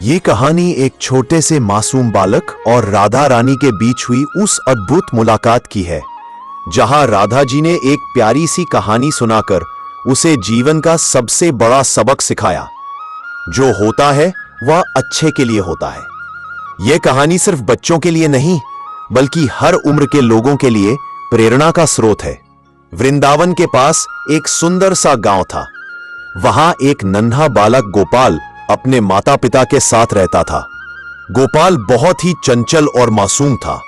ये कहानी एक छोटे से मासूम बालक और राधा रानी के बीच हुई उस अद्भुत मुलाकात की है, जहां राधा जी ने एक प्यारी सी कहानी सुनाकर उसे जीवन का सबसे बड़ा सबक सिखाया। जो होता है वह अच्छे के लिए होता है। यह कहानी सिर्फ बच्चों के लिए नहीं, बल्कि हर उम्र के लोगों के लिए प्रेरणा का स्रोत है। वृंदावन के पास एक सुंदर सा गांव था। वहां एक नन्हा बालक गोपाल अपने माता पिता के साथ रहता था। गोपाल बहुत ही चंचल और मासूम था,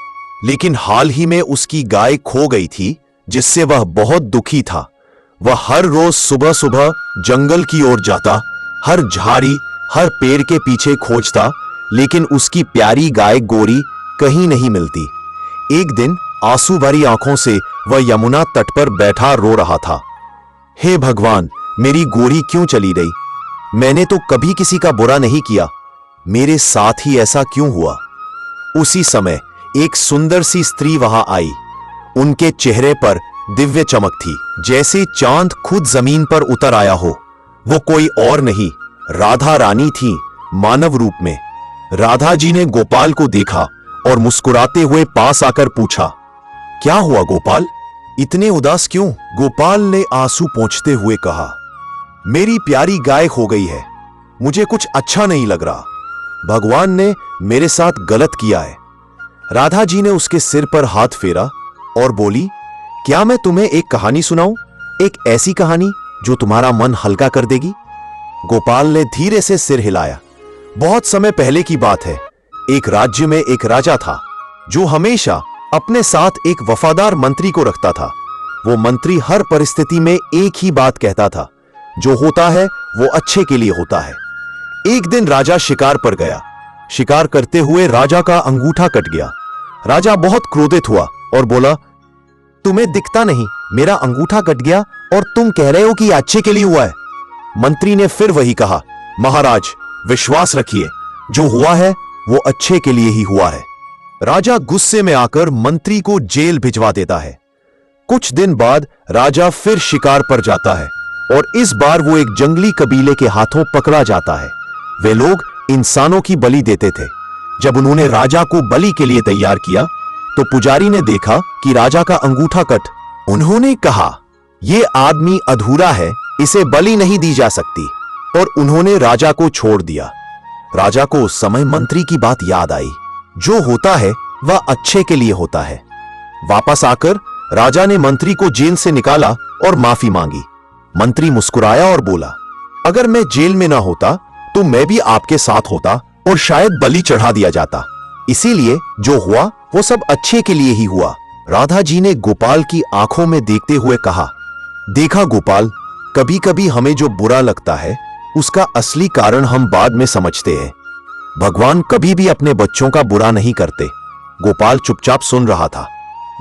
लेकिन हाल ही में उसकी गाय खो गई थी, जिससे वह बहुत दुखी था। वह हर रोज सुबह सुबह जंगल की ओर जाता, हर झाड़ी हर पेड़ के पीछे खोजता, लेकिन उसकी प्यारी गाय गोरी कहीं नहीं मिलती। एक दिन आंसू भरी आंखों से वह यमुना तट पर बैठा रो रहा था। हे भगवान, मेरी गोरी क्यों चली गई? मैंने तो कभी किसी का बुरा नहीं किया, मेरे साथ ही ऐसा क्यों हुआ? उसी समय एक सुंदर सी स्त्री वहां आई। उनके चेहरे पर दिव्य चमक थी, जैसे चांद खुद जमीन पर उतर आया हो। वो कोई और नहीं, राधा रानी थी, मानव रूप में। राधा जी ने गोपाल को देखा और मुस्कुराते हुए पास आकर पूछा, क्या हुआ गोपाल, इतने उदास क्यों? गोपाल ने आंसू पोंछते हुए कहा, मेरी प्यारी गाय खो गई है, मुझे कुछ अच्छा नहीं लग रहा। भगवान ने मेरे साथ गलत किया है। राधा जी ने उसके सिर पर हाथ फेरा और बोली, क्या मैं तुम्हें एक कहानी सुनाऊं? एक ऐसी कहानी जो तुम्हारा मन हल्का कर देगी। गोपाल ने धीरे से सिर हिलाया। बहुत समय पहले की बात है। एक राज्य में एक राजा था, जो हमेशा अपने साथ एक वफादार मंत्री को रखता था। वो मंत्री हर परिस्थिति में एक ही बात कहता था, जो होता है वो अच्छे के लिए होता है। एक दिन राजा शिकार पर गया। शिकार करते हुए राजा का अंगूठा कट गया। राजा बहुत क्रोधित हुआ और बोला, तुम्हें दिखता नहीं, मेरा अंगूठा कट गया और तुम कह रहे हो कि अच्छे के लिए हुआ है। मंत्री ने फिर वही कहा, महाराज विश्वास रखिए, जो हुआ है वो अच्छे के लिए ही हुआ है। राजा गुस्से में आकर मंत्री को जेल भिजवा देता है। कुछ दिन बाद राजा फिर शिकार पर जाता है और इस बार वो एक जंगली कबीले के हाथों पकड़ा जाता है। वे लोग इंसानों की बलि देते थे। जब उन्होंने राजा को बलि के लिए तैयार किया, तो पुजारी ने देखा कि राजा का अंगूठा कट। उन्होंने कहा, यह आदमी अधूरा है, इसे बलि नहीं दी जा सकती, और उन्होंने राजा को छोड़ दिया। राजा को उस समय मंत्री की बात याद आई, जो होता है वह अच्छे के लिए होता है। वापस आकर राजा ने मंत्री को जेल से निकाला और माफी मांगी। मंत्री मुस्कुराया और बोला, अगर मैं जेल में ना होता तो मैं भी आपके साथ होता और शायद बलि चढ़ा दिया जाता। इसीलिए जो हुआ वो सब अच्छे के लिए ही हुआ। राधा जी ने गोपाल की आंखों में देखते हुए कहा, देखा गोपाल, कभी कभी हमें जो बुरा लगता है उसका असली कारण हम बाद में समझते हैं। भगवान कभी भी अपने बच्चों का बुरा नहीं करते। गोपाल चुपचाप सुन रहा था।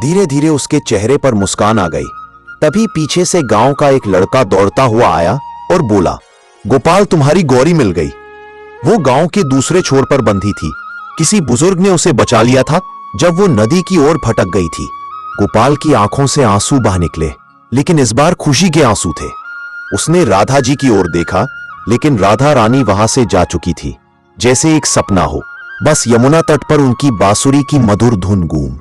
धीरे धीरे उसके चेहरे पर मुस्कान आ गई। तभी पीछे से गांव का एक लड़का दौड़ता हुआ आया और बोला, गोपाल, तुम्हारी गौरी मिल गई। वो गांव के दूसरे छोर पर बंधी थी। किसी बुजुर्ग ने उसे बचा लिया था जब वो नदी की ओर भटक गई थी। गोपाल की आंखों से आंसू बह निकले, लेकिन इस बार खुशी के आंसू थे। उसने राधा जी की ओर देखा, लेकिन राधा रानी वहां से जा चुकी थी, जैसे एक सपना हो। बस यमुना तट पर उनकी बांसुरी की मधुर धुन गूंज